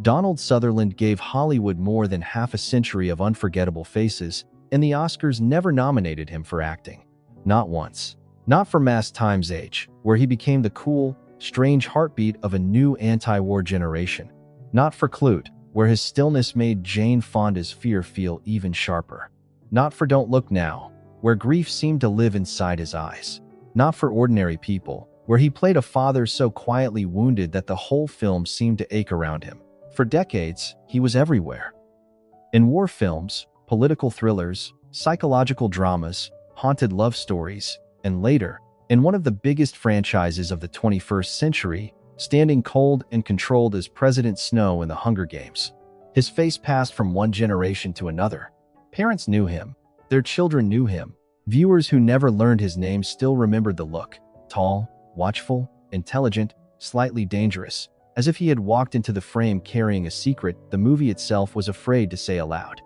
Donald Sutherland gave Hollywood more than half a century of unforgettable faces, and the Oscars never nominated him for acting. Not once. Not for Fast Times H, where he became the cool, strange heartbeat of a new anti-war generation. Not for Clute, where his stillness made Jane Fonda's fear feel even sharper. Not for Don't Look Now, where grief seemed to live inside his eyes. Not for Ordinary People, where he played a father so quietly wounded that the whole film seemed to ache around him. For decades, he was everywhere. In war films, political thrillers, psychological dramas, haunted love stories, and later, in one of the biggest franchises of the 21st century, standing cold and controlled as President Snow in the Hunger Games. His face passed from one generation to another. Parents knew him. Their children knew him. Viewers who never learned his name still remembered the look. Tall, watchful, intelligent, slightly dangerous. As if he had walked into the frame carrying a secret the movie itself was afraid to say aloud.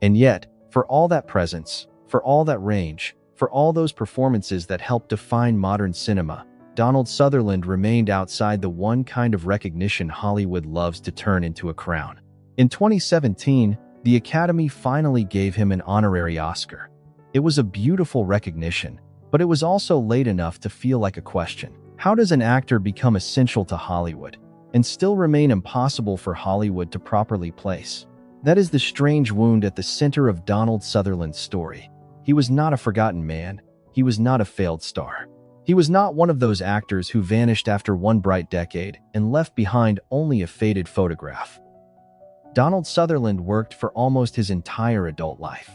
And yet, for all that presence, for all that range, for all those performances that helped define modern cinema, Donald Sutherland remained outside the one kind of recognition Hollywood loves to turn into a crown. In 2017, the Academy finally gave him an honorary Oscar. It was a beautiful recognition, but it was also late enough to feel like a question. How does an actor become essential to Hollywood and still remain impossible for Hollywood to properly place? That is the strange wound at the center of Donald Sutherland's story. He was not a forgotten man. He was not a failed star. He was not one of those actors who vanished after one bright decade and left behind only a faded photograph. Donald Sutherland worked for almost his entire adult life.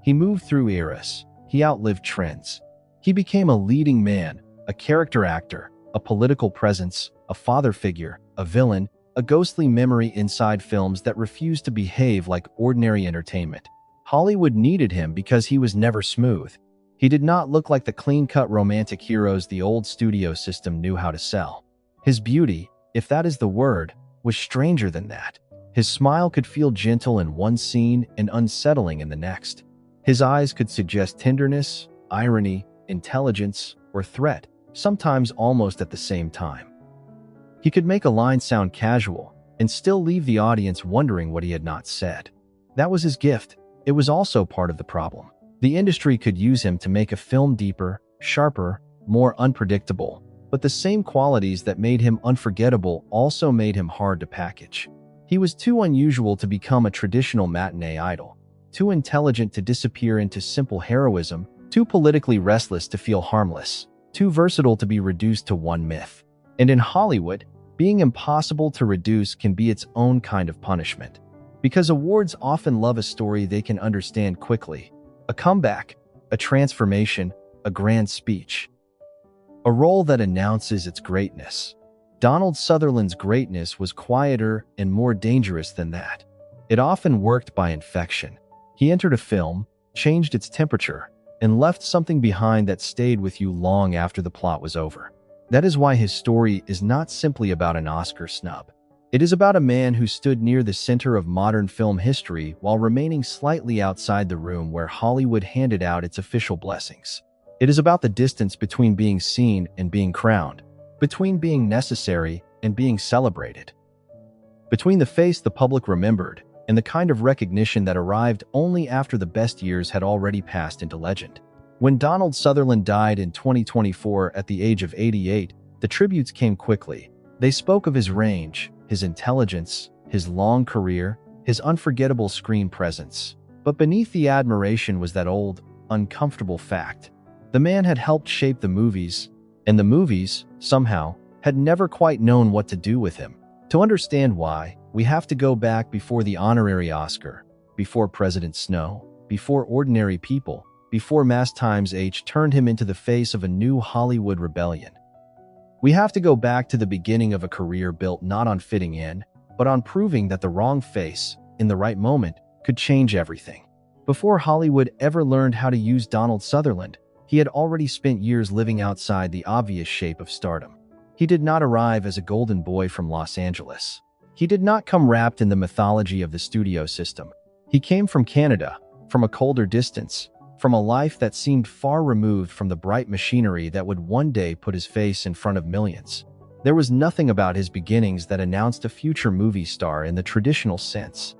He moved through eras. He outlived trends. He became a leading man, a character actor, a political presence, a father figure, a villain, a ghostly memory inside films that refused to behave like ordinary entertainment. Hollywood needed him because he was never smooth. He did not look like the clean-cut romantic heroes the old studio system knew how to sell. His beauty, if that is the word, was stranger than that. His smile could feel gentle in one scene and unsettling in the next. His eyes could suggest tenderness, irony, intelligence, or threat, sometimes almost at the same time. He could make a line sound casual and still leave the audience wondering what he had not said. That was his gift. It was also part of the problem. The industry could use him to make a film deeper, sharper, more unpredictable, but the same qualities that made him unforgettable also made him hard to package. He was too unusual to become a traditional matinee idol, too intelligent to disappear into simple heroism, too politically restless to feel harmless, too versatile to be reduced to one myth. And in Hollywood, being impossible to reduce can be its own kind of punishment. Because awards often love a story they can understand quickly. A comeback, a transformation, a grand speech. A role that announces its greatness. Donald Sutherland's greatness was quieter and more dangerous than that. It often worked by infection. He entered a film, changed its temperature, and left something behind that stayed with you long after the plot was over. That is why his story is not simply about an Oscar snub. It is about a man who stood near the center of modern film history while remaining slightly outside the room where Hollywood handed out its official blessings. It is about the distance between being seen and being crowned, between being necessary and being celebrated, between the face the public remembered and the kind of recognition that arrived only after the best years had already passed into legend. When Donald Sutherland died in 2024 at the age of 88, the tributes came quickly. They spoke of his range, his intelligence, his long career, his unforgettable screen presence. But beneath the admiration was that old, uncomfortable fact. The man had helped shape the movies, and the movies, somehow, had never quite known what to do with him. To understand why, we have to go back before the honorary Oscar, before President Snow, before Ordinary People, before Fast Times H turned him into the face of a new Hollywood rebellion. We have to go back to the beginning of a career built not on fitting in, but on proving that the wrong face, in the right moment, could change everything. Before Hollywood ever learned how to use Donald Sutherland, he had already spent years living outside the obvious shape of stardom. He did not arrive as a golden boy from Los Angeles. He did not come wrapped in the mythology of the studio system. He came from Canada, from a colder distance, from a life that seemed far removed from the bright machinery that would one day put his face in front of millions. There was nothing about his beginnings that announced a future movie star in the traditional sense.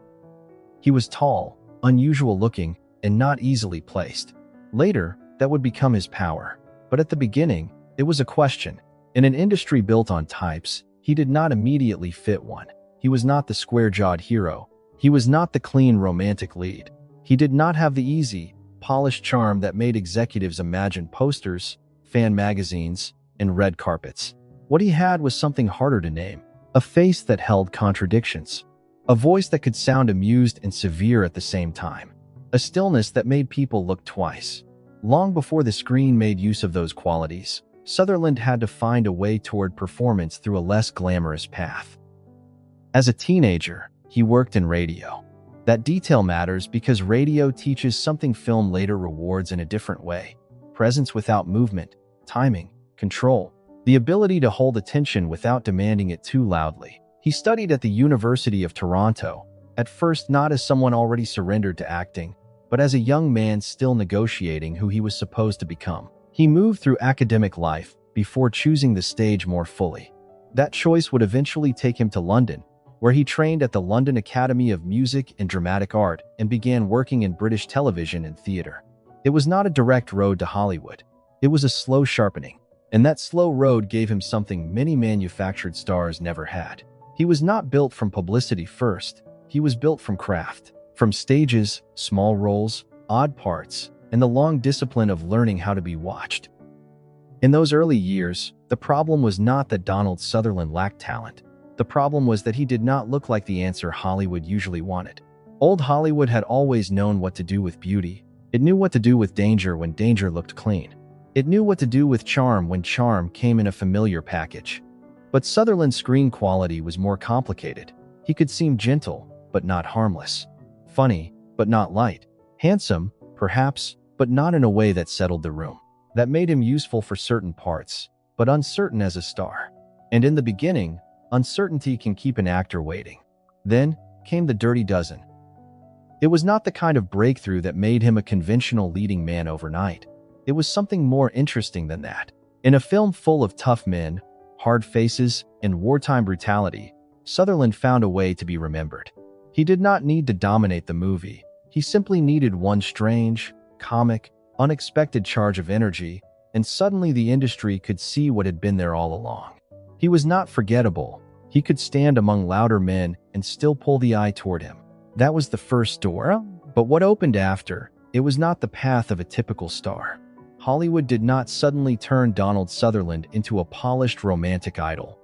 He was tall, unusual looking, and not easily placed. Later, that would become his power. But at the beginning, it was a question. In an industry built on types, he did not immediately fit one. He was not the square-jawed hero. He was not the clean romantic lead. He did not have the easy, polished charm that made executives imagine posters, fan magazines, and red carpets. What he had was something harder to name. A face that held contradictions. A voice that could sound amused and severe at the same time. A stillness that made people look twice. Long before the screen made use of those qualities, Sutherland had to find a way toward performance through a less glamorous path. As a teenager, he worked in radio. That detail matters because radio teaches something film later rewards in a different way. Presence without movement, timing, control, the ability to hold attention without demanding it too loudly. He studied at the University of Toronto, at first not as someone already surrendered to acting, but as a young man still negotiating who he was supposed to become. He moved through academic life before choosing the stage more fully. That choice would eventually take him to London, where he trained at the London Academy of Music and Dramatic Art and began working in British television and theatre. It was not a direct road to Hollywood. It was a slow sharpening, and that slow road gave him something many manufactured stars never had. He was not built from publicity first. He was built from craft, from stages, small roles, odd parts, and the long discipline of learning how to be watched. In those early years, the problem was not that Donald Sutherland lacked talent. The problem was that he did not look like the answer Hollywood usually wanted. Old Hollywood had always known what to do with beauty. It knew what to do with danger when danger looked clean. It knew what to do with charm when charm came in a familiar package. But Sutherland's screen quality was more complicated. He could seem gentle, but not harmless. Funny, but not light. Handsome, perhaps, but not in a way that settled the room. That made him useful for certain parts, but uncertain as a star. And in the beginning, uncertainty can keep an actor waiting. Then came the Dirty Dozen. It was not the kind of breakthrough that made him a conventional leading man overnight. It was something more interesting than that. In a film full of tough men, hard faces, and wartime brutality, Sutherland found a way to be remembered. He did not need to dominate the movie. He simply needed one strange, comic, unexpected charge of energy, and suddenly the industry could see what had been there all along. He was not forgettable. He could stand among louder men and still pull the eye toward him. That was the first door, but what opened after, it was not the path of a typical star. Hollywood did not suddenly turn Donald Sutherland into a polished romantic idol.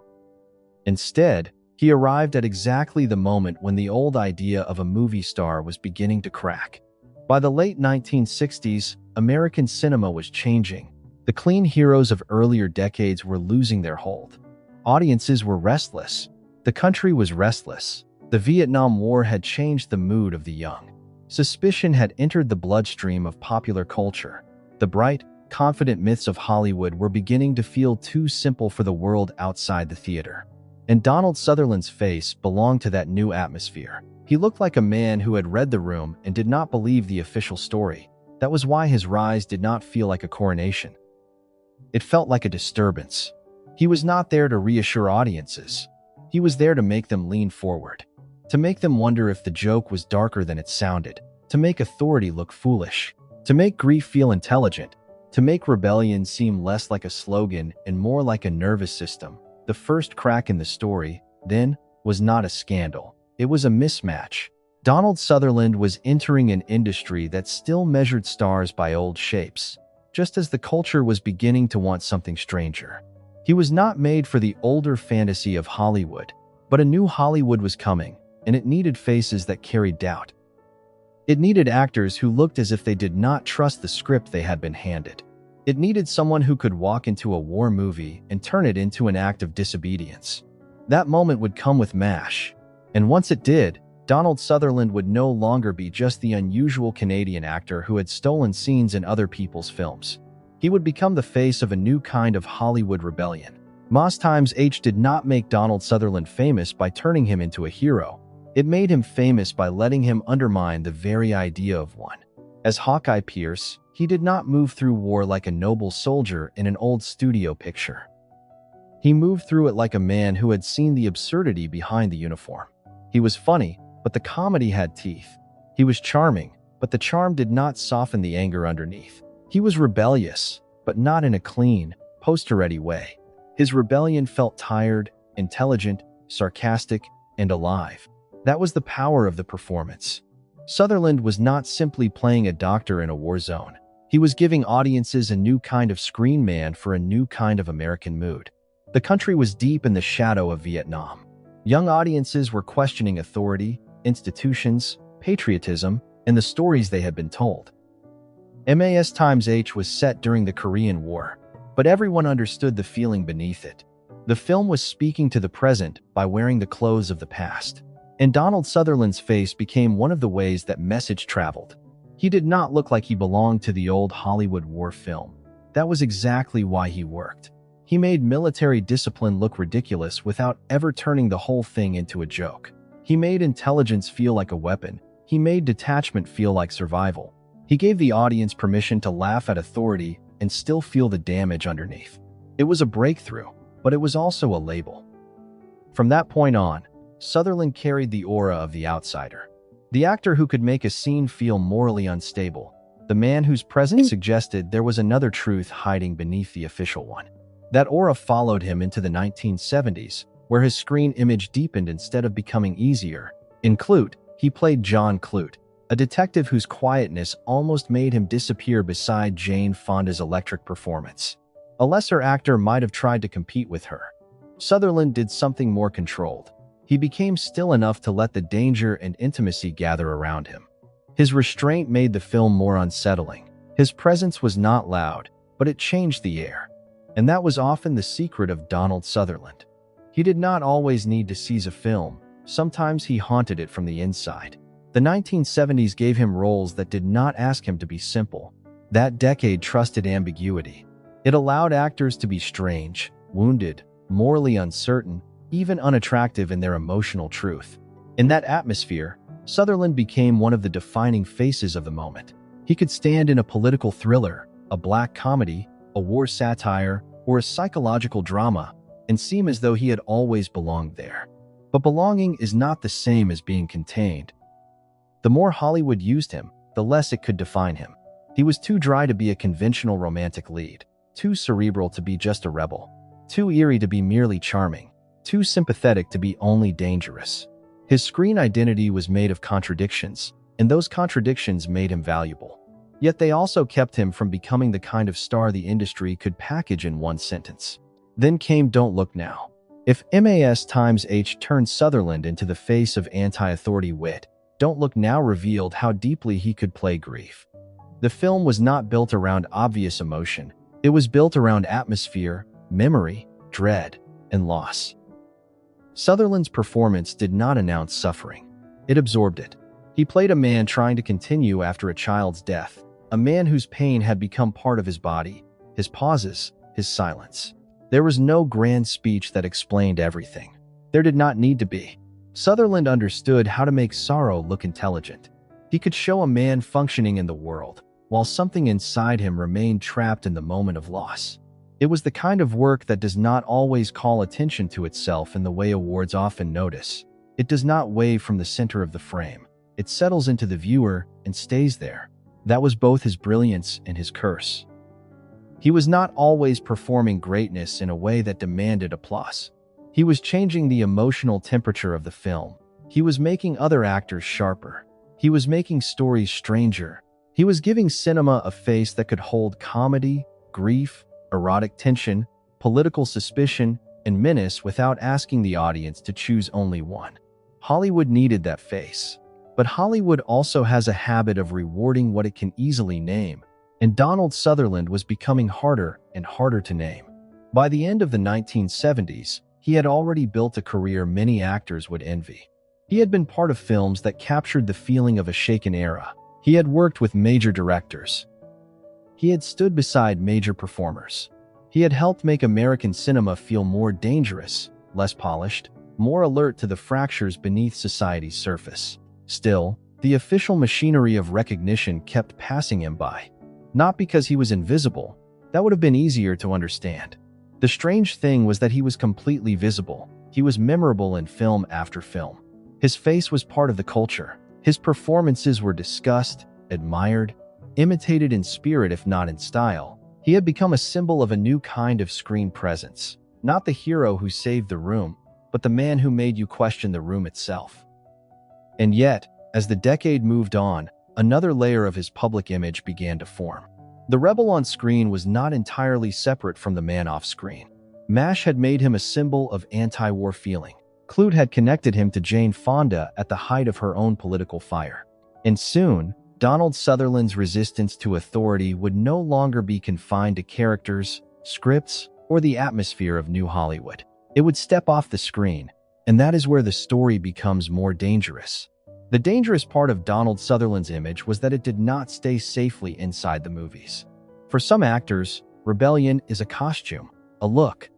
Instead, he arrived at exactly the moment when the old idea of a movie star was beginning to crack. By the late 1960s, American cinema was changing. The clean heroes of earlier decades were losing their hold. Audiences were restless. The country was restless. The Vietnam War had changed the mood of the young. Suspicion had entered the bloodstream of popular culture. The bright, confident myths of Hollywood were beginning to feel too simple for the world outside the theater. And Donald Sutherland's face belonged to that new atmosphere. He looked like a man who had read the room and did not believe the official story. That was why his rise did not feel like a coronation. It felt like a disturbance. He was not there to reassure audiences. He was there to make them lean forward, to make them wonder if the joke was darker than it sounded, to make authority look foolish, to make grief feel intelligent, to make rebellion seem less like a slogan and more like a nervous system. The first crack in the story, then, was not a scandal. It was a mismatch. Donald Sutherland was entering an industry that still measured stars by old shapes, just as the culture was beginning to want something stranger. He was not made for the older fantasy of Hollywood, but a new Hollywood was coming, and it needed faces that carried doubt. It needed actors who looked as if they did not trust the script they had been handed. It needed someone who could walk into a war movie and turn it into an act of disobedience. That moment would come with MASH, and once it did, Donald Sutherland would no longer be just the unusual Canadian actor who had stolen scenes in other people's films. He would become the face of a new kind of Hollywood rebellion. Moss Times H did not make Donald Sutherland famous by turning him into a hero. It made him famous by letting him undermine the very idea of one. As Hawkeye Pierce, he did not move through war like a noble soldier in an old studio picture. He moved through it like a man who had seen the absurdity behind the uniform. He was funny, but the comedy had teeth. He was charming, but the charm did not soften the anger underneath. He was rebellious, but not in a clean, poster-ready way. His rebellion felt tired, intelligent, sarcastic, and alive. That was the power of the performance. Sutherland was not simply playing a doctor in a war zone. He was giving audiences a new kind of screen man for a new kind of American mood. The country was deep in the shadow of Vietnam. Young audiences were questioning authority, institutions, patriotism, and the stories they had been told. *H was set during the Korean War, but everyone understood the feeling beneath it. The film was speaking to the present by wearing the clothes of the past. And Donald Sutherland's face became one of the ways that message traveled. He did not look like he belonged to the old Hollywood war film. That was exactly why he worked. He made military discipline look ridiculous without ever turning the whole thing into a joke. He made intelligence feel like a weapon. He made detachment feel like survival. He gave the audience permission to laugh at authority and still feel the damage underneath. It was a breakthrough, but it was also a label. From that point on, Sutherland carried the aura of the outsider. The actor who could make a scene feel morally unstable. The man whose presence suggested there was another truth hiding beneath the official one. That aura followed him into the 1970s, where his screen image deepened instead of becoming easier. In Clute, he played John Clute, a detective whose quietness almost made him disappear beside Jane Fonda's electric performance. A lesser actor might have tried to compete with her. Sutherland did something more controlled. He became still enough to let the danger and intimacy gather around him. His restraint made the film more unsettling. His presence was not loud, but it changed the air. And that was often the secret of Donald Sutherland. He did not always need to seize a film. Sometimes he haunted it from the inside. The 1970s gave him roles that did not ask him to be simple. That decade trusted ambiguity. It allowed actors to be strange, wounded, morally uncertain, even unattractive in their emotional truth. In that atmosphere, Sutherland became one of the defining faces of the moment. He could stand in a political thriller, a black comedy, a war satire, or a psychological drama, and seem as though he had always belonged there. But belonging is not the same as being contained. The more Hollywood used him, the less it could define him. He was too dry to be a conventional romantic lead, too cerebral to be just a rebel, too eerie to be merely charming, too sympathetic to be only dangerous. His screen identity was made of contradictions, and those contradictions made him valuable. Yet they also kept him from becoming the kind of star the industry could package in one sentence. Then came Don't Look Now. If *H turned Sutherland into the face of anti-authority wit, Don't Look Now revealed how deeply he could play grief. The film was not built around obvious emotion. It was built around atmosphere, memory, dread, and loss. Sutherland's performance did not announce suffering. It absorbed it. He played a man trying to continue after a child's death, a man whose pain had become part of his body, his pauses, his silence. There was no grand speech that explained everything. There did not need to be. Sutherland understood how to make sorrow look intelligent. He could show a man functioning in the world, while something inside him remained trapped in the moment of loss. It was the kind of work that does not always call attention to itself in the way awards often notice. It does not wave from the center of the frame. It settles into the viewer and stays there. That was both his brilliance and his curse. He was not always performing greatness in a way that demanded applause. He was changing the emotional temperature of the film. He was making other actors sharper. He was making stories stranger. He was giving cinema a face that could hold comedy, grief, erotic tension, political suspicion, and menace without asking the audience to choose only one. Hollywood needed that face. But Hollywood also has a habit of rewarding what it can easily name, and Donald Sutherland was becoming harder and harder to name. By the end of the 1970s, he had already built a career many actors would envy. He had been part of films that captured the feeling of a shaken era. He had worked with major directors. He had stood beside major performers. He had helped make American cinema feel more dangerous, less polished, more alert to the fractures beneath society's surface. Still, the official machinery of recognition kept passing him by. Not because he was invisible, that would have been easier to understand, The strange thing was that he was completely visible. He was memorable in film after film. His face was part of the culture. His performances were discussed, admired, imitated in spirit if not in style. He had become a symbol of a new kind of screen presence. Not the hero who saved the room, but the man who made you question the room itself. And yet, as the decade moved on, another layer of his public image began to form. The rebel on screen was not entirely separate from the man off screen. MASH had made him a symbol of anti-war feeling. Clute had connected him to Jane Fonda at the height of her own political fire. And soon, Donald Sutherland's resistance to authority would no longer be confined to characters, scripts, or the atmosphere of New Hollywood. It would step off the screen, and that is where the story becomes more dangerous. The dangerous part of Donald Sutherland's image was that it did not stay safely inside the movies. For some actors, rebellion is a costume, a look,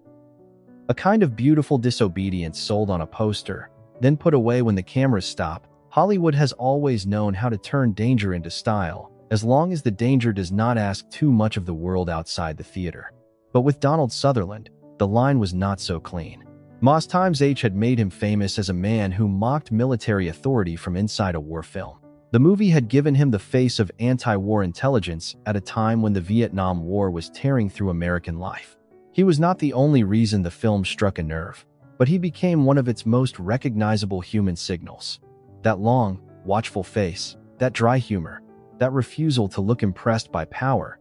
a kind of beautiful disobedience sold on a poster, then put away when the cameras stop. Hollywood has always known how to turn danger into style, as long as the danger does not ask too much of the world outside the theater. But with Donald Sutherland, the line was not so clean. Moss Times H had made him famous as a man who mocked military authority from inside a war film. The movie had given him the face of anti-war intelligence at a time when the Vietnam War was tearing through American life. He was not the only reason the film struck a nerve, but he became one of its most recognizable human signals. That long, watchful face, that dry humor, that refusal to look impressed by power.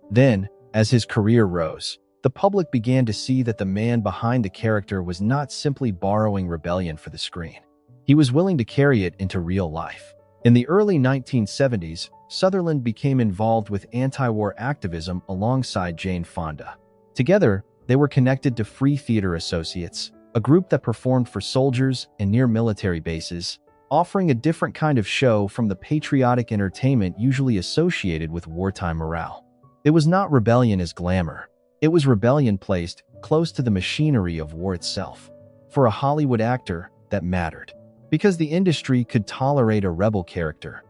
Then, as his career rose, the public began to see that the man behind the character was not simply borrowing rebellion for the screen. He was willing to carry it into real life. In the early 1970s, Sutherland became involved with anti-war activism alongside Jane Fonda. Together, they were connected to Free Theater Associates, a group that performed for soldiers and near military bases, offering a different kind of show from the patriotic entertainment usually associated with wartime morale. It was not rebellion as glamour. It was rebellion placed close to the machinery of war itself. For a Hollywood actor, that mattered, because the industry could tolerate a rebel character.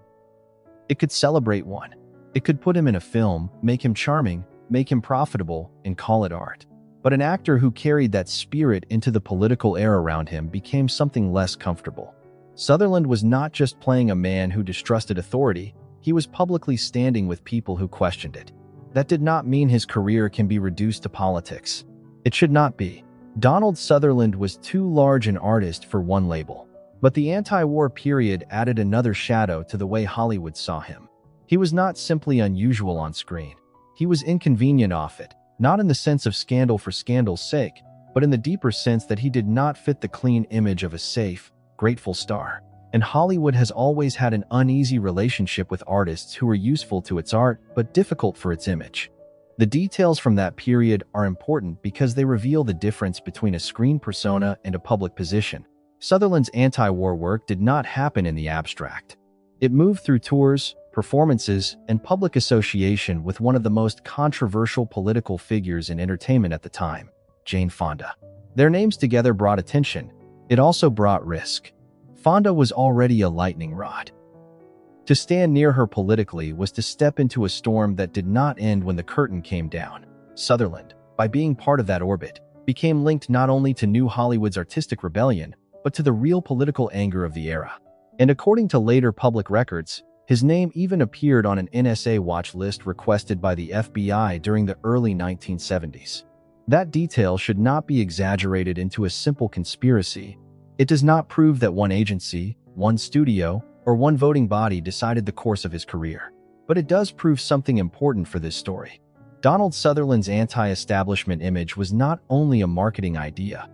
It could celebrate one. It could put him in a film, make him charming, make him profitable, and call it art. But an actor who carried that spirit into the political air around him became something less comfortable. Sutherland was not just playing a man who distrusted authority, he was publicly standing with people who questioned it. That did not mean his career can be reduced to politics. It should not be. Donald Sutherland was too large an artist for one label. But the anti-war period added another shadow to the way Hollywood saw him. He was not simply unusual on screen. He was inconvenient off it, not in the sense of scandal for scandal's sake, but in the deeper sense that he did not fit the clean image of a safe, grateful star. And Hollywood has always had an uneasy relationship with artists who are useful to its art but difficult for its image. The details from that period are important because they reveal the difference between a screen persona and a public position. Sutherland's anti-war work did not happen in the abstract. It moved through tours, performances, and public association with one of the most controversial political figures in entertainment at the time, Jane Fonda. Their names together brought attention. It also brought risk. Fonda was already a lightning rod. To stand near her politically was to step into a storm that did not end when the curtain came down. Sutherland, by being part of that orbit, became linked not only to New Hollywood's artistic rebellion, but to the real political anger of the era. And according to later public records, his name even appeared on an NSA watch list requested by the FBI during the early 1970s. That detail should not be exaggerated into a simple conspiracy. It does not prove that one agency, one studio, or one voting body decided the course of his career. But it does prove something important for this story. Donald Sutherland's anti-establishment image was not only a marketing idea.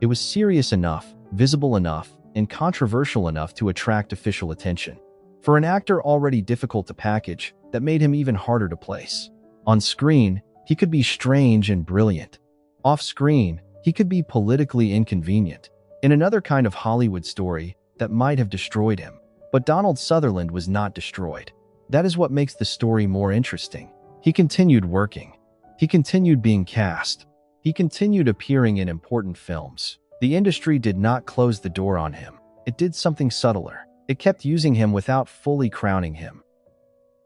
It was serious enough, visible enough, and controversial enough to attract official attention. For an actor already difficult to package, that made him even harder to place. On screen, he could be strange and brilliant. Off screen, he could be politically inconvenient. In another kind of Hollywood story, that might have destroyed him. But Donald Sutherland was not destroyed. That is what makes the story more interesting. He continued working. He continued being cast. He continued appearing in important films. The industry did not close the door on him. It did something subtler. It kept using him without fully crowning him.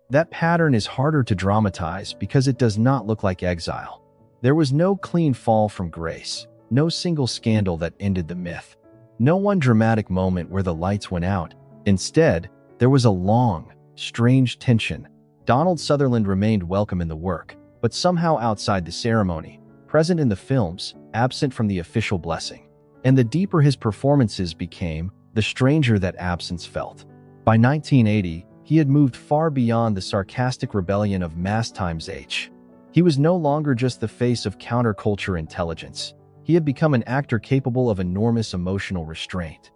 That pattern is harder to dramatize because it does not look like exile. There was no clean fall from grace, no single scandal that ended the myth, no one dramatic moment where the lights went out. Instead, there was a long, strange tension. Donald Sutherland remained welcome in the work, but somehow outside the ceremony, present in the films, absent from the official blessing. And the deeper his performances became, the stranger that absence felt. By 1980, he had moved far beyond the sarcastic rebellion of Mass times H. He was no longer just the face of counterculture intelligence. He had become an actor capable of enormous emotional restraint.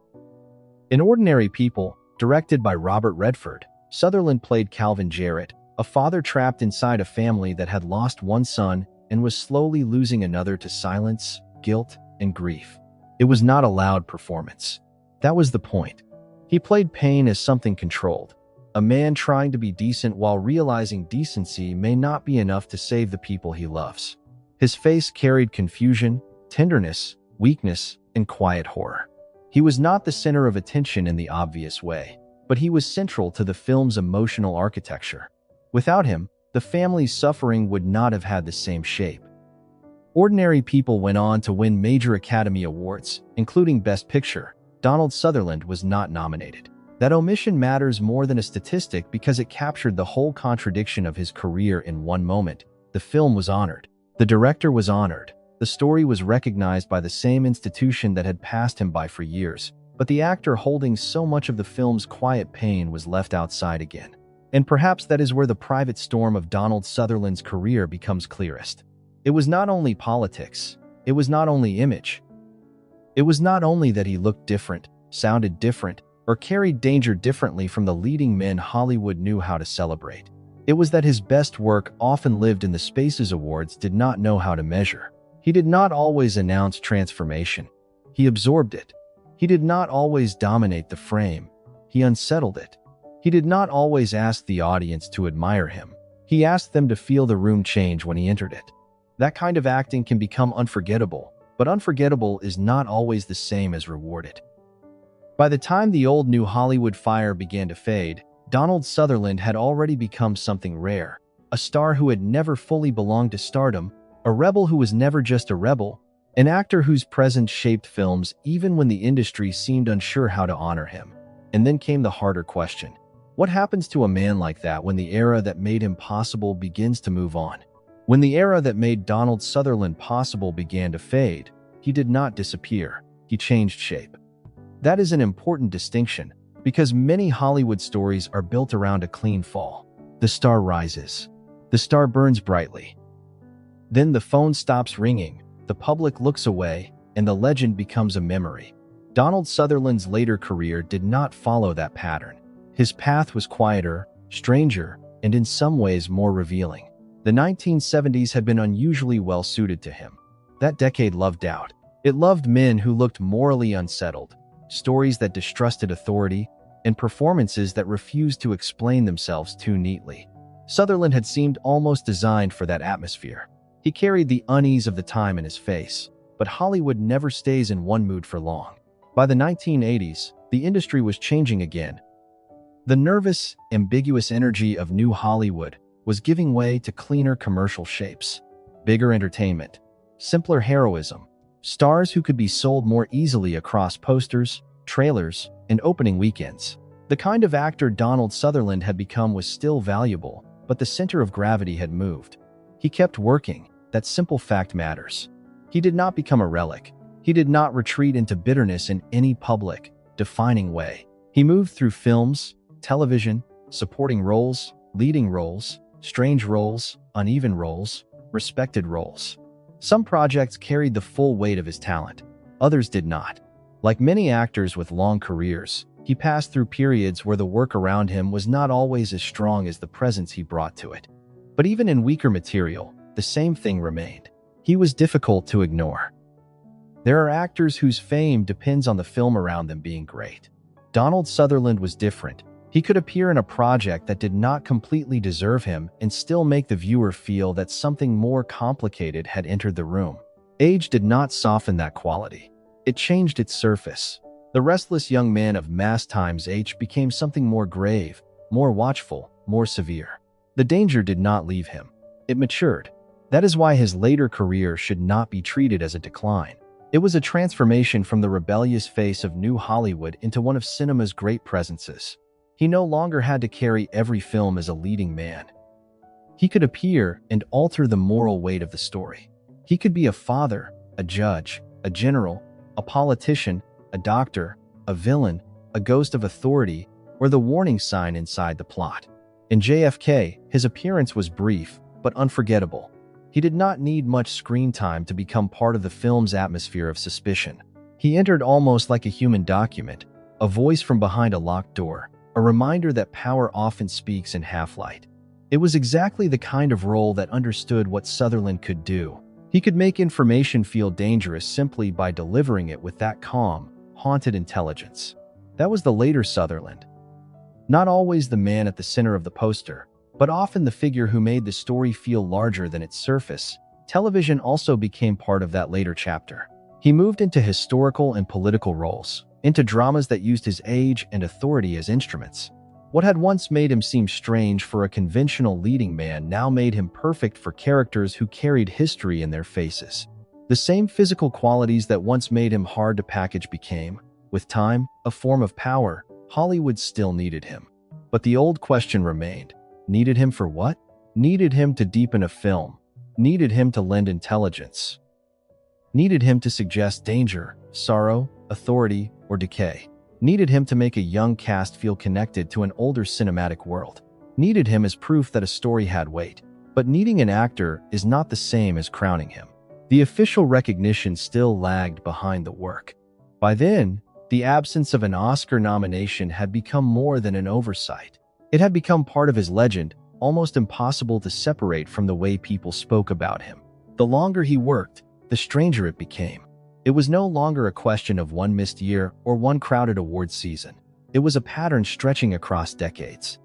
In Ordinary People, directed by Robert Redford, Sutherland played Calvin Jarrett, a father trapped inside a family that had lost one son and was slowly losing another to silence, guilt, and grief. It was not a loud performance. That was the point. He played pain as something controlled, a man trying to be decent while realizing decency may not be enough to save the people he loves. His face carried confusion, tenderness, weakness, and quiet horror. He was not the center of attention in the obvious way, but he was central to the film's emotional architecture. Without him, the family's suffering would not have had the same shape. Ordinary People went on to win major Academy Awards, including Best Picture. Donald Sutherland was not nominated. That omission matters more than a statistic because it captured the whole contradiction of his career in one moment. The film was honored. The director was honored. The story was recognized by the same institution that had passed him by for years. But the actor holding so much of the film's quiet pain was left outside again. And perhaps that is where the private storm of Donald Sutherland's career becomes clearest. It was not only politics. It was not only image. It was not only that he looked different, sounded different, or carried danger differently from the leading men Hollywood knew how to celebrate. It was that his best work often lived in the spaces awards did not know how to measure. He did not always announce transformation. He absorbed it. He did not always dominate the frame. He unsettled it. He did not always ask the audience to admire him. He asked them to feel the room change when he entered it. That kind of acting can become unforgettable, but unforgettable is not always the same as rewarded. By the time the old new Hollywood fire began to fade, Donald Sutherland had already become something rare, a star who had never fully belonged to stardom, a rebel who was never just a rebel, an actor whose presence shaped films even when the industry seemed unsure how to honor him. And then came the harder question. What happens to a man like that when the era that made him possible begins to move on? When the era that made Donald Sutherland possible began to fade, he did not disappear. He changed shape. That is an important distinction, because many Hollywood stories are built around a clean fall. The star rises. The star burns brightly. Then the phone stops ringing, the public looks away, and the legend becomes a memory. Donald Sutherland's later career did not follow that pattern. His path was quieter, stranger, and in some ways more revealing. The 1970s had been unusually well suited to him. That decade loved doubt. It loved men who looked morally unsettled, stories that distrusted authority, and performances that refused to explain themselves too neatly. Sutherland had seemed almost designed for that atmosphere. He carried the unease of the time in his face, but Hollywood never stays in one mood for long. By the 1980s, the industry was changing again. The nervous, ambiguous energy of new Hollywood was giving way to cleaner commercial shapes, bigger entertainment, simpler heroism, stars who could be sold more easily across posters, trailers, and opening weekends. The kind of actor Donald Sutherland had become was still valuable, but the center of gravity had moved. He kept working. That simple fact matters. He did not become a relic. He did not retreat into bitterness in any public, defining way. He moved through films, television, supporting roles, leading roles, strange roles, uneven roles, respected roles. Some projects carried the full weight of his talent. Others did not. Like many actors with long careers, he passed through periods where the work around him was not always as strong as the presence he brought to it. But even in weaker material, the same thing remained. He was difficult to ignore. There are actors whose fame depends on the film around them being great. Donald Sutherland was different. He could appear in a project that did not completely deserve him and still make the viewer feel that something more complicated had entered the room. Age did not soften that quality. It changed its surface. The restless young man of Mass times H became something more grave, more watchful, more severe. The danger did not leave him. It matured. That is why his later career should not be treated as a decline. It was a transformation from the rebellious face of New Hollywood into one of cinema's great presences. He no longer had to carry every film as a leading man. He could appear and alter the moral weight of the story. He could be a father, a judge, a general, a politician, a doctor, a villain, a ghost of authority, or the warning sign inside the plot. In JFK, his appearance was brief, but unforgettable. He did not need much screen time to become part of the film's atmosphere of suspicion. He entered almost like a human document, a voice from behind a locked door, a reminder that power often speaks in half-light. It was exactly the kind of role that understood what Sutherland could do. He could make information feel dangerous simply by delivering it with that calm, haunted intelligence. That was the later Sutherland. Not always the man at the center of the poster, but often the figure who made the story feel larger than its surface. Television also became part of that later chapter. He moved into historical and political roles, into dramas that used his age and authority as instruments. What had once made him seem strange for a conventional leading man now made him perfect for characters who carried history in their faces. The same physical qualities that once made him hard to package became, with time, a form of power. Hollywood still needed him. But the old question remained. Needed him for what? Needed him to deepen a film. Needed him to lend intelligence. Needed him to suggest danger, sorrow, authority, or decay. Needed him to make a young cast feel connected to an older cinematic world. Needed him as proof that a story had weight. But needing an actor is not the same as crowning him. The official recognition still lagged behind the work. By then, the absence of an Oscar nomination had become more than an oversight. It had become part of his legend, almost impossible to separate from the way people spoke about him. The longer he worked, the stranger it became. It was no longer a question of one missed year or one crowded awards season. It was a pattern stretching across decades.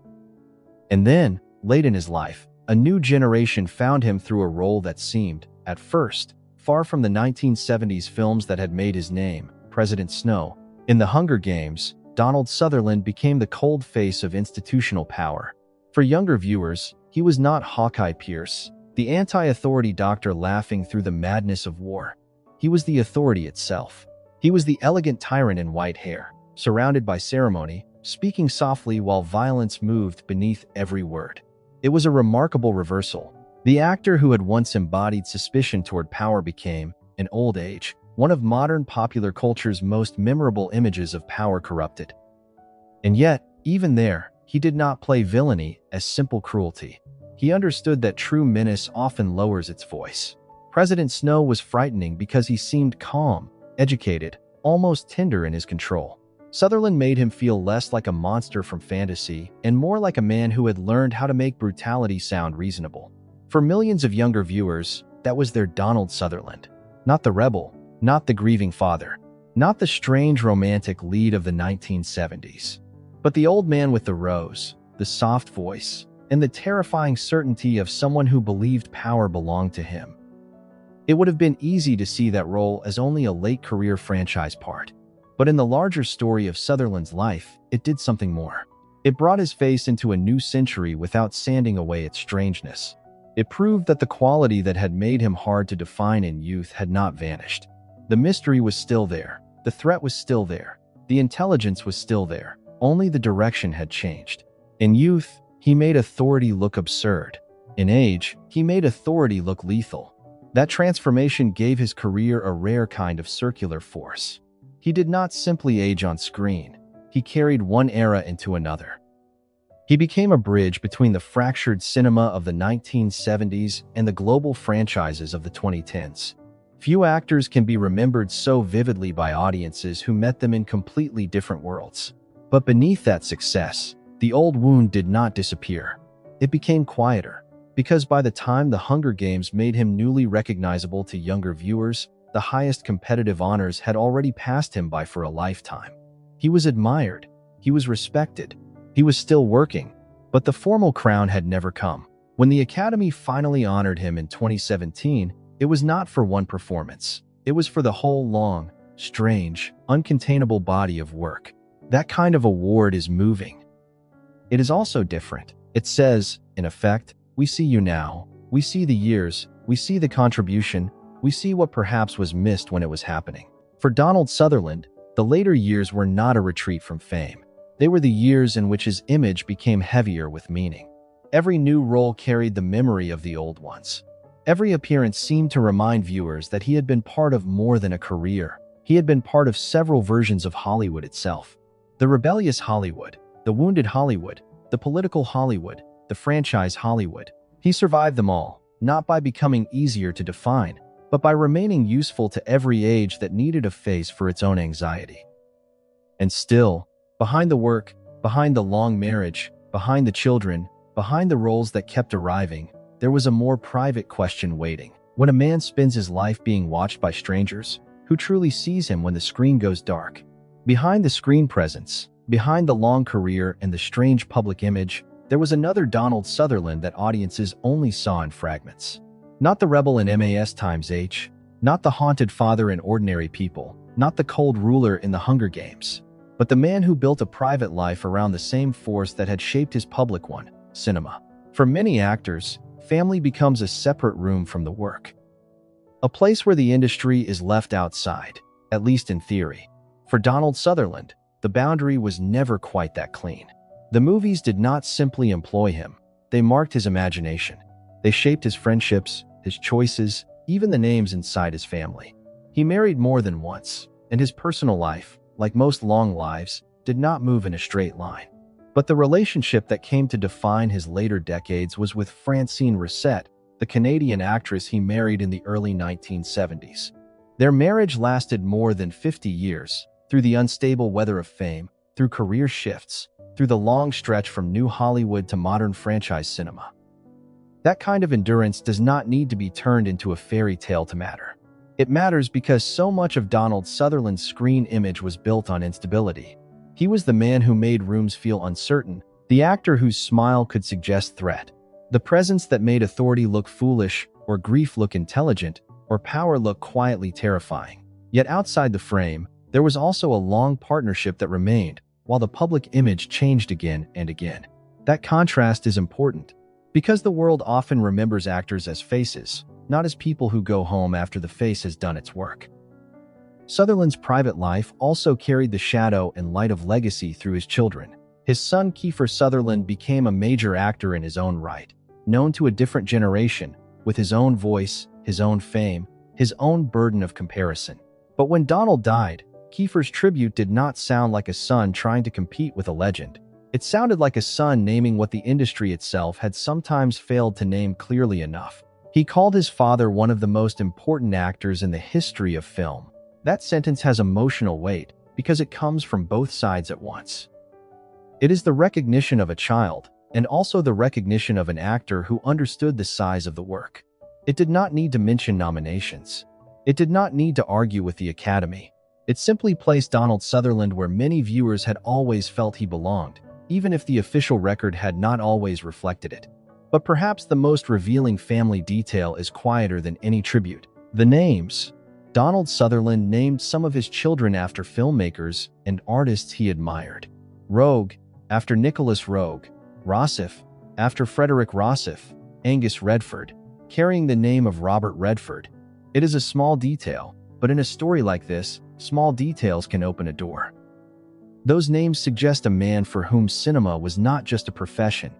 And then, late in his life, a new generation found him through a role that seemed, at first, far from the 1970s films that had made his name, President Snow. In The Hunger Games, Donald Sutherland became the cold face of institutional power. For younger viewers, he was not Hawkeye Pierce, the anti-authority doctor laughing through the madness of war. He was the authority itself. He was the elegant tyrant in white hair, surrounded by ceremony, speaking softly while violence moved beneath every word. It was a remarkable reversal. The actor who had once embodied suspicion toward power became, in old age, one of modern popular culture's most memorable images of power corrupted. And yet, even there, he did not play villainy as simple cruelty. He understood that true menace often lowers its voice. President Snow was frightening because he seemed calm, educated, almost tender in his control. Sutherland made him feel less like a monster from fantasy and more like a man who had learned how to make brutality sound reasonable. For millions of younger viewers, that was their Donald Sutherland. Not the rebel, not the grieving father, not the strange romantic lead of the 1970s, but the old man with the rose, the soft voice, and the terrifying certainty of someone who believed power belonged to him. It would have been easy to see that role as only a late career franchise part. But in the larger story of Sutherland's life, it did something more. It brought his face into a new century without sanding away its strangeness. It proved that the quality that had made him hard to define in youth had not vanished. The mystery was still there. The threat was still there. The intelligence was still there. Only the direction had changed. In youth, he made authority look absurd. In age, he made authority look lethal. That transformation gave his career a rare kind of circular force. He did not simply age on screen. He carried one era into another. He became a bridge between the fractured cinema of the 1970s and the global franchises of the 2010s. Few actors can be remembered so vividly by audiences who met them in completely different worlds. But beneath that success, the old wound did not disappear. It became quieter. Because by the time The Hunger Games made him newly recognizable to younger viewers, the highest competitive honors had already passed him by for a lifetime. He was admired. He was respected. He was still working. But the formal crown had never come. When the Academy finally honored him in 2017, it was not for one performance. It was for the whole long, strange, uncontainable body of work. That kind of award is moving. It is also different. It says, in effect, we see you now. We see the years, We see the contribution, we see what perhaps was missed when it was happening. For Donald Sutherland, the later years were not a retreat from fame. They were the years in which his image became heavier with meaning. Every new role carried the memory of the old ones. Every appearance seemed to remind viewers that he had been part of more than a career. He had been part of several versions of Hollywood itself. The rebellious Hollywood, the wounded Hollywood, the political Hollywood, the franchise Hollywood. He survived them all, not by becoming easier to define, but by remaining useful to every age that needed a face for its own anxiety. And still, behind the work, behind the long marriage, behind the children, behind the roles that kept arriving, there was a more private question waiting. When a man spends his life being watched by strangers, who truly sees him when the screen goes dark? Behind the screen presence, behind the long career and the strange public image, there was another Donald Sutherland that audiences only saw in fragments. Not the rebel in MAS times H, not the haunted father in Ordinary People, not the cold ruler in the Hunger Games, but the man who built a private life around the same force that had shaped his public one, cinema. For many actors, family becomes a separate room from the work. A place where the industry is left outside, at least in theory. For Donald Sutherland, the boundary was never quite that clean. The movies did not simply employ him, they marked his imagination. They shaped his friendships, his choices, even the names inside his family. He married more than once, and his personal life, like most long lives, did not move in a straight line. But the relationship that came to define his later decades was with Francine Rosset, the Canadian actress he married in the early 1970s. Their marriage lasted more than 50 years, through the unstable weather of fame, through career shifts, through the long stretch from new Hollywood to modern franchise cinema. That kind of endurance does not need to be turned into a fairy tale to matter. It matters because so much of Donald Sutherland's screen image was built on instability. He was the man who made rooms feel uncertain, the actor whose smile could suggest threat, the presence that made authority look foolish, or grief look intelligent, or power look quietly terrifying. Yet outside the frame, there was also a long partnership that remained, while the public image changed again and again. That contrast is important, because the world often remembers actors as faces, not as people who go home after the face has done its work. Sutherland's private life also carried the shadow and light of legacy through his children. His son Kiefer Sutherland became a major actor in his own right, known to a different generation, with his own voice, his own fame, his own burden of comparison. But when Donald died, Kiefer's tribute did not sound like a son trying to compete with a legend. It sounded like a son naming what the industry itself had sometimes failed to name clearly enough. He called his father one of the most important actors in the history of film. That sentence has emotional weight because it comes from both sides at once. It is the recognition of a child, and also the recognition of an actor who understood the size of the work. It did not need to mention nominations. It did not need to argue with the Academy. It simply placed Donald Sutherland where many viewers had always felt he belonged, even if the official record had not always reflected it. But perhaps the most revealing family detail is quieter than any tribute: the names. Donald Sutherland named some of his children after filmmakers and artists he admired. Rogue, after Nicholas Roeg; Rossif, after Frederick Rossif; Angus Redford, carrying the name of Robert Redford. It is a small detail, but in a story like this, small details can open a door. Those names suggest a man for whom cinema was not just a profession.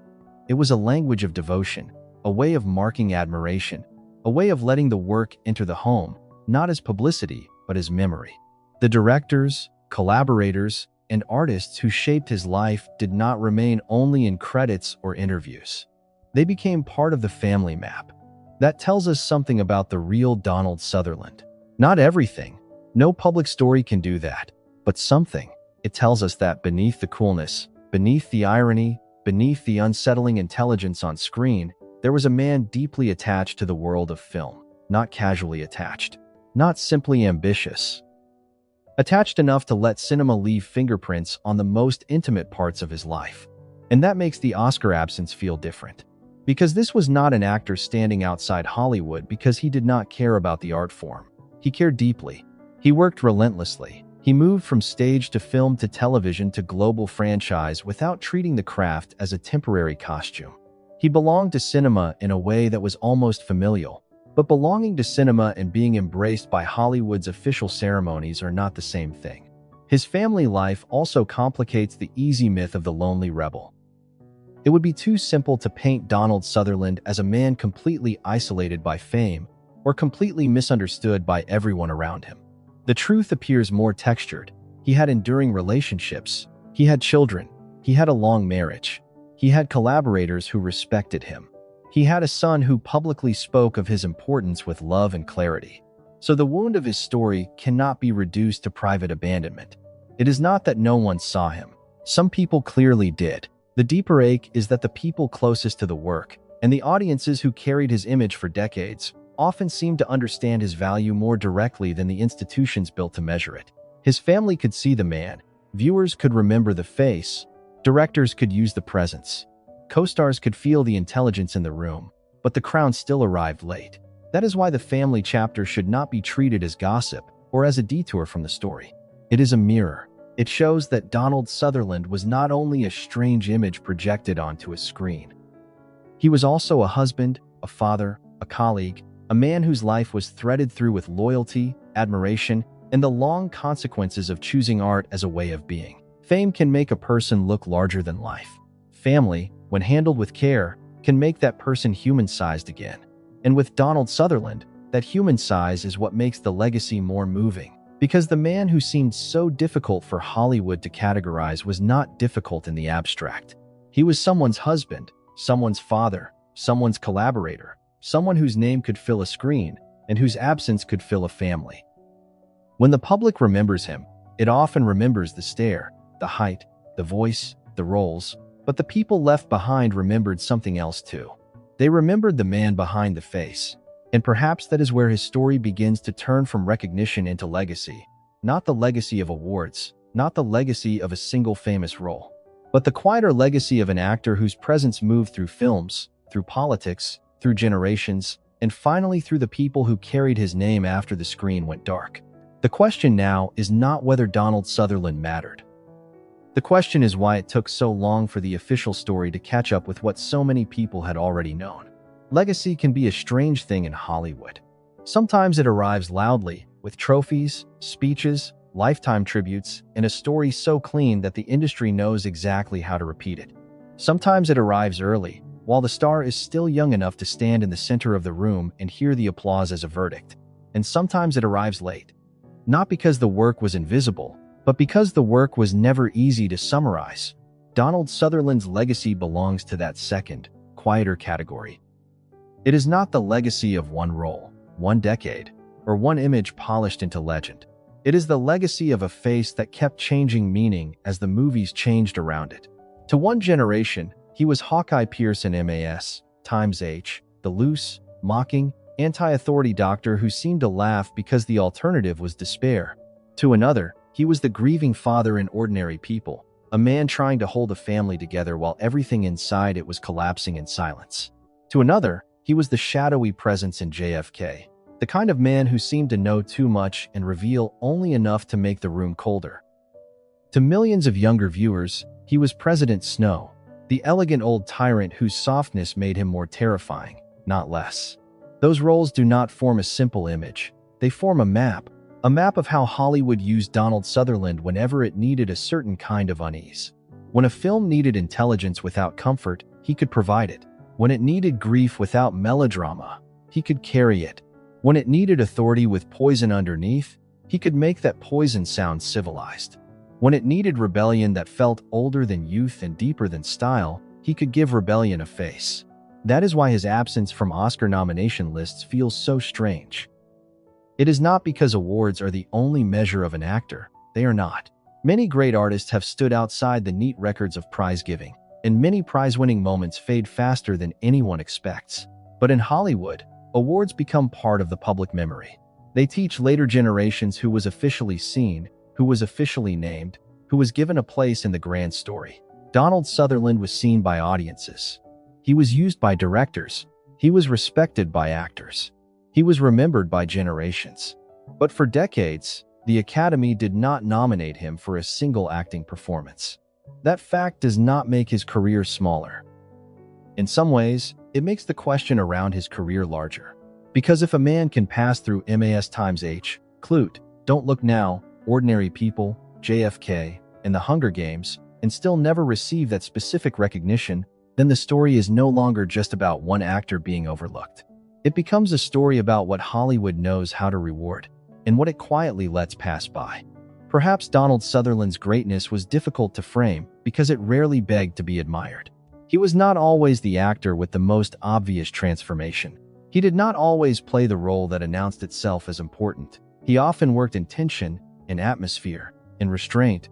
It was a language of devotion, a way of marking admiration, a way of letting the work enter the home, not as publicity, but as memory. The directors, collaborators, and artists who shaped his life did not remain only in credits or interviews. They became part of the family map. That tells us something about the real Donald Sutherland. Not everything. No public story can do that. But something. It tells us that beneath the coolness, beneath the irony, beneath the unsettling intelligence on screen, there was a man deeply attached to the world of film. Not casually attached. Not simply ambitious. Attached enough to let cinema leave fingerprints on the most intimate parts of his life. And that makes the Oscar absence feel different. Because this was not an actor standing outside Hollywood because he did not care about the art form. He cared deeply. He worked relentlessly. He moved from stage to film to television to global franchise without treating the craft as a temporary costume. He belonged to cinema in a way that was almost familial, But belonging to cinema and being embraced by Hollywood's official ceremonies are not the same thing. His family life also complicates the easy myth of the lonely rebel. It would be too simple to paint Donald Sutherland as a man completely isolated by fame or completely misunderstood by everyone around him. The truth appears more textured. He had enduring relationships. He had children. He had a long marriage. He had collaborators who respected him. He had a son who publicly spoke of his importance with love and clarity. So the wound of his story cannot be reduced to private abandonment. It is not that no one saw him. Some people clearly did. The deeper ache is that the people closest to the work, and the audiences who carried his image for decades, often seemed to understand his value more directly than the institutions built to measure it. His family could see the man. Viewers could remember the face. Directors could use the presence. Co-stars could feel the intelligence in the room, but the crown still arrived late. That is why the family chapter should not be treated as gossip or as a detour from the story. It is a mirror. It shows that Donald Sutherland was not only a strange image projected onto a screen. He was also a husband, a father, a colleague, a man whose life was threaded through with loyalty, admiration, and the long consequences of choosing art as a way of being. Fame can make a person look larger than life. Family, when handled with care, can make that person human-sized again. And with Donald Sutherland, that human size is what makes the legacy more moving. Because the man who seemed so difficult for Hollywood to categorize was not difficult in the abstract. He was someone's husband, someone's father, someone's collaborator, someone whose name could fill a screen and whose absence could fill a family. When the public remembers him, it often remembers the stare, the height, the voice, the roles, but the people left behind remembered something else too. They remembered the man behind the face. And perhaps that is where his story begins to turn from recognition into legacy. Not the legacy of awards, not the legacy of a single famous role, but the quieter legacy of an actor whose presence moved through films, through politics, through generations, and finally through the people who carried his name after the screen went dark. The question now is not whether Donald Sutherland mattered. The question is why it took so long for the official story to catch up with what so many people had already known. Legacy can be a strange thing in Hollywood. Sometimes it arrives loudly, with trophies, speeches, lifetime tributes, and a story so clean that the industry knows exactly how to repeat it. Sometimes it arrives early, while the star is still young enough to stand in the center of the room and hear the applause as a verdict. And sometimes it arrives late. Not because the work was invisible, but because the work was never easy to summarize. Donald Sutherland's legacy belongs to that second, quieter category. It is not the legacy of one role, one decade, or one image polished into legend. It is the legacy of a face that kept changing meaning as the movies changed around it. To one generation, he was Hawkeye Pierce in MAS, Times H, the loose, mocking, anti-authority doctor who seemed to laugh because the alternative was despair. To another, he was the grieving father in Ordinary People, a man trying to hold a family together while everything inside it was collapsing in silence. To another, he was the shadowy presence in JFK, the kind of man who seemed to know too much and reveal only enough to make the room colder. To millions of younger viewers, he was President Snow, the elegant old tyrant whose softness made him more terrifying, not less. Those roles do not form a simple image. They form a map of how Hollywood used Donald Sutherland whenever it needed a certain kind of unease. When a film needed intelligence without comfort, he could provide it. When it needed grief without melodrama, he could carry it. When it needed authority with poison underneath, he could make that poison sound civilized. When it needed rebellion that felt older than youth and deeper than style, he could give rebellion a face. That is why his absence from Oscar nomination lists feels so strange. It is not because awards are the only measure of an actor. They are not. Many great artists have stood outside the neat records of prize-giving, and many prize-winning moments fade faster than anyone expects. But in Hollywood, awards become part of the public memory. They teach later generations who was officially seen, who was officially named, who was given a place in the grand story. Donald Sutherland was seen by audiences. He was used by directors. He was respected by actors. He was remembered by generations. But for decades, the Academy did not nominate him for a single acting performance. That fact does not make his career smaller. In some ways, it makes the question around his career larger. Because if a man can pass through MAS times H, Clute, Don't Look Now, Ordinary People, JFK, and The Hunger Games, and still never receive that specific recognition, then the story is no longer just about one actor being overlooked. It becomes a story about what Hollywood knows how to reward, and what it quietly lets pass by. Perhaps Donald Sutherland's greatness was difficult to frame because it rarely begged to be admired. He was not always the actor with the most obvious transformation. He did not always play the role that announced itself as important. He often worked in tension, in atmosphere, in restraint.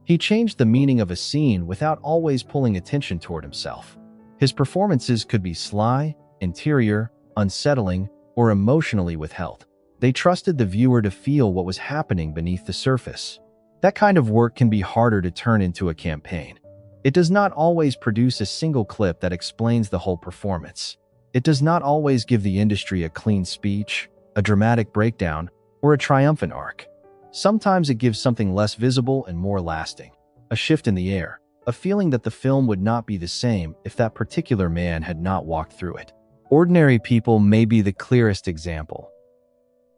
He changed the meaning of a scene without always pulling attention toward himself. His performances could be sly, interior, unsettling, or emotionally withheld. They trusted the viewer to feel what was happening beneath the surface. That kind of work can be harder to turn into a campaign. It does not always produce a single clip that explains the whole performance. It does not always give the industry a clean speech, a dramatic breakdown, or a triumphant arc. Sometimes it gives something less visible and more lasting. A shift in the air, a feeling that the film would not be the same if that particular man had not walked through it. Ordinary People may be the clearest example.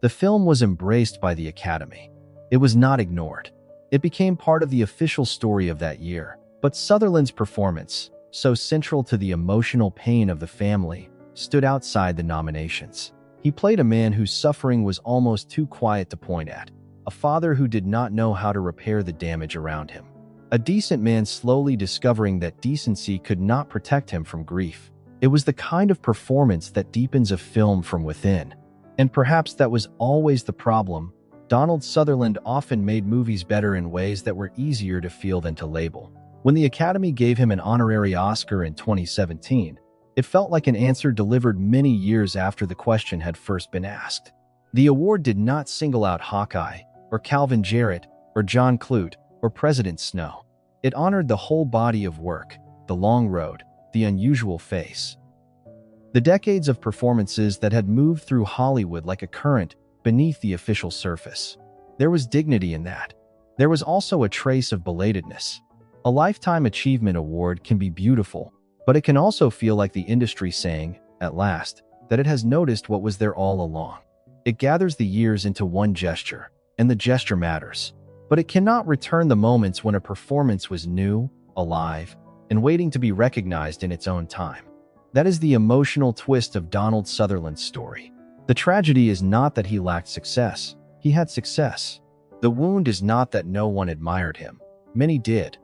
The film was embraced by the Academy. It was not ignored. It became part of the official story of that year. But Sutherland's performance, so central to the emotional pain of the family, stood outside the nominations. He played a man whose suffering was almost too quiet to point at, a father who did not know how to repair the damage around him, a decent man slowly discovering that decency could not protect him from grief. It was the kind of performance that deepens a film from within. And perhaps that was always the problem. Donald Sutherland often made movies better in ways that were easier to feel than to label. When the Academy gave him an honorary Oscar in 2017, it felt like an answer delivered many years after the question had first been asked. The award did not single out Hawkeye, or Calvin Jarrett, or John Clute, or President Snow. It honored the whole body of work, the long road, the unusual face. The decades of performances that had moved through Hollywood like a current beneath the official surface. There was dignity in that. There was also a trace of belatedness. A Lifetime Achievement Award can be beautiful, but it can also feel like the industry saying, at last, that it has noticed what was there all along. It gathers the years into one gesture, and the gesture matters. But it cannot return the moments when a performance was new, alive, and waiting to be recognized in its own time. That is the emotional twist of Donald Sutherland's story. The tragedy is not that he lacked success. He had success. The wound is not that no one admired him. Many did.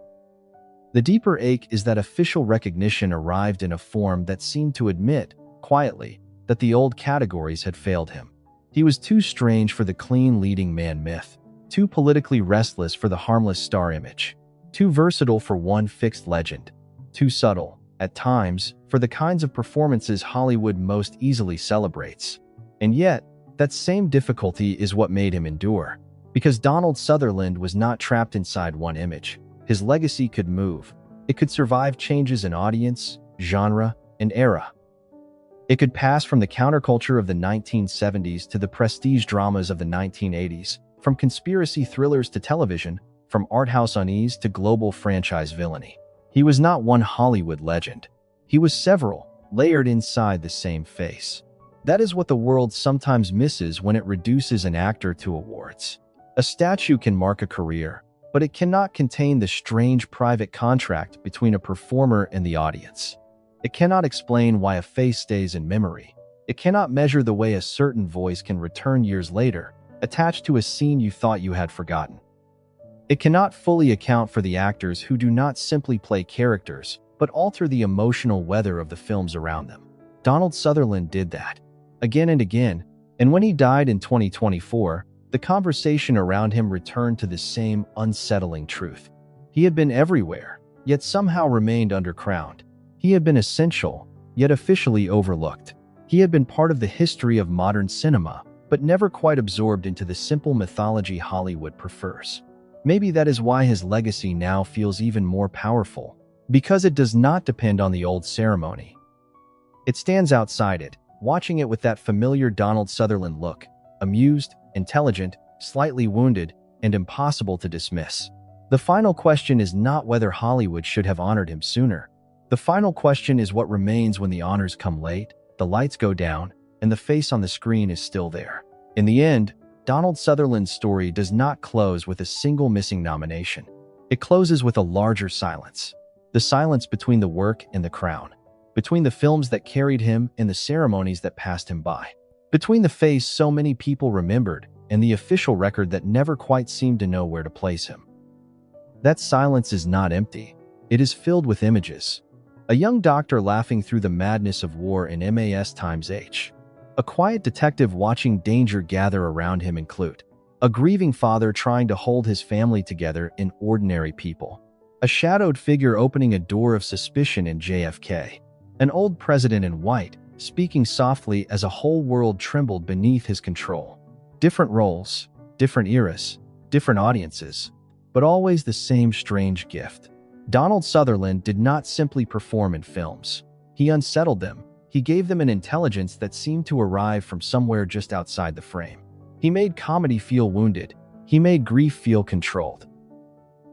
The deeper ache is that official recognition arrived in a form that seemed to admit, quietly, that the old categories had failed him. He was too strange for the clean leading man myth, too politically restless for the harmless star image, too versatile for one fixed legend, too subtle, at times, for the kinds of performances Hollywood most easily celebrates. And yet, that same difficulty is what made him endure. Because Donald Sutherland was not trapped inside one image. His legacy could move. It could survive changes in audience, genre, and era. It could pass from the counterculture of the 1970s to the prestige dramas of the 1980s, from conspiracy thrillers to television, from art house unease to global franchise villainy. He was not one Hollywood legend. He was several, layered inside the same face. That is what the world sometimes misses when it reduces an actor to awards. A statue can mark a career, but it cannot contain the strange private contract between a performer and the audience. It cannot explain why a face stays in memory. It cannot measure the way a certain voice can return years later, attached to a scene you thought you had forgotten. It cannot fully account for the actors who do not simply play characters, but alter the emotional weather of the films around them. Donald Sutherland did that, again and again, and when he died in 2024, the conversation around him returned to the same unsettling truth. He had been everywhere, yet somehow remained undercrowned. He had been essential, yet officially overlooked. He had been part of the history of modern cinema, but never quite absorbed into the simple mythology Hollywood prefers. Maybe that is why his legacy now feels even more powerful, because it does not depend on the old ceremony. It stands outside it, watching it with that familiar Donald Sutherland look, amused, intelligent, slightly wounded, and impossible to dismiss. The final question is not whether Hollywood should have honored him sooner. The final question is what remains when the honors come late, the lights go down, and the face on the screen is still there. In the end, Donald Sutherland's story does not close with a single missing nomination. It closes with a larger silence. The silence between the work and the crown. Between the films that carried him and the ceremonies that passed him by. Between the face so many people remembered and the official record that never quite seemed to know where to place him. That silence is not empty. It is filled with images. A young doctor laughing through the madness of war in MAS/H. A quiet detective watching danger gather around him in Clute. A grieving father trying to hold his family together in Ordinary People. A shadowed figure opening a door of suspicion in JFK. An old president in white, speaking softly as a whole world trembled beneath his control. Different roles, different eras, different audiences, but always the same strange gift. Donald Sutherland did not simply perform in films. He unsettled them. He gave them an intelligence that seemed to arrive from somewhere just outside the frame. He made comedy feel wounded. He made grief feel controlled.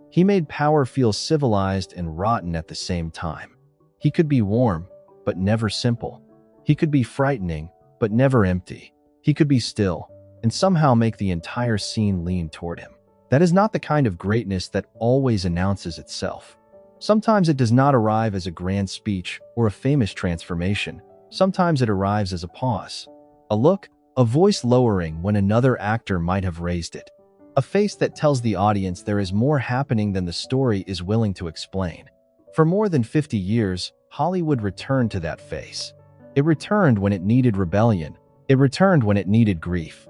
He made power feel civilized and rotten at the same time. He could be warm, but never simple. He could be frightening, but never empty. He could be still, and somehow make the entire scene lean toward him. That is not the kind of greatness that always announces itself. Sometimes it does not arrive as a grand speech or a famous transformation. Sometimes it arrives as a pause. A look, a voice lowering when another actor might have raised it. A face that tells the audience there is more happening than the story is willing to explain. For more than 50 years, Hollywood returned to that face. It returned when it needed rebellion. It returned when it needed grief.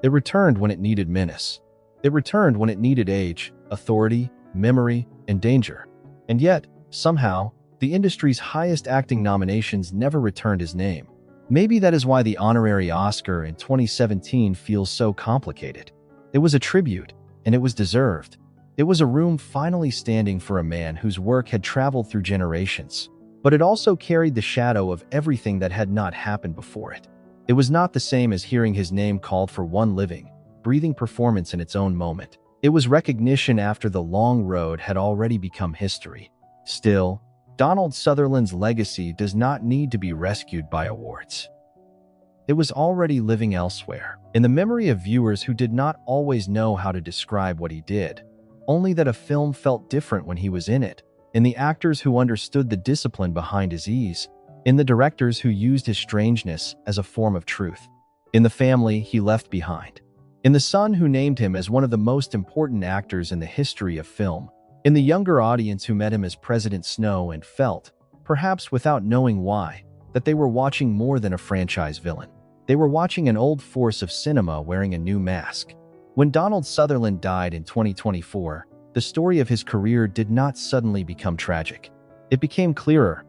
It returned when it needed menace. It returned when it needed age, authority, memory, and danger. And yet, somehow, the industry's highest acting nominations never returned his name. Maybe that is why the honorary Oscar in 2017 feels so complicated. It was a tribute, and it was deserved. It was a room finally standing for a man whose work had traveled through generations, but it also carried the shadow of everything that had not happened before it. It was not the same as hearing his name called for one living, breathing performance in its own moment. It was recognition after the long road had already become history. Still, Donald Sutherland's legacy does not need to be rescued by awards. It was already living elsewhere, in the memory of viewers who did not always know how to describe what he did, only that a film felt different when he was in it, in the actors who understood the discipline behind his ease, in the directors who used his strangeness as a form of truth, in the family he left behind, in the son who named him as one of the most important actors in the history of film, in the younger audience who met him as President Snow and felt, perhaps without knowing why, that they were watching more than a franchise villain. They were watching an old force of cinema wearing a new mask. When Donald Sutherland died in 2024, the story of his career did not suddenly become tragic. It became clearer.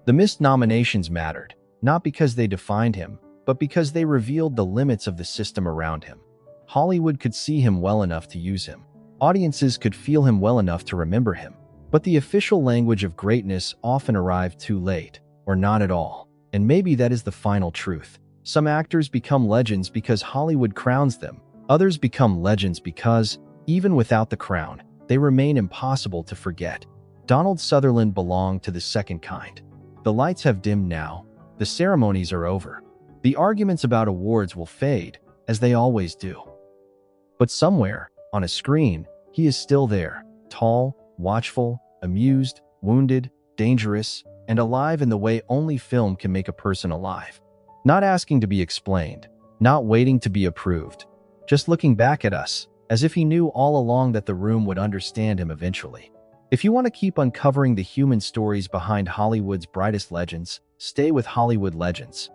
The missed nominations mattered, not because they defined him, but because they revealed the limits of the system around him. Hollywood could see him well enough to use him. Audiences could feel him well enough to remember him. But the official language of greatness often arrived too late, or not at all. And maybe that is the final truth. Some actors become legends because Hollywood crowns them. Others become legends because, even without the crown, they remain impossible to forget. Donald Sutherland belonged to the second kind. The lights have dimmed now. The ceremonies are over. The arguments about awards will fade, as they always do. But somewhere, on a screen, he is still there, tall, watchful, amused, wounded, dangerous, and alive in the way only film can make a person alive. Not asking to be explained, not waiting to be approved, just looking back at us, as if he knew all along that the room would understand him eventually. If you want to keep uncovering the human stories behind Hollywood's brightest legends, stay with Hollywood Legends.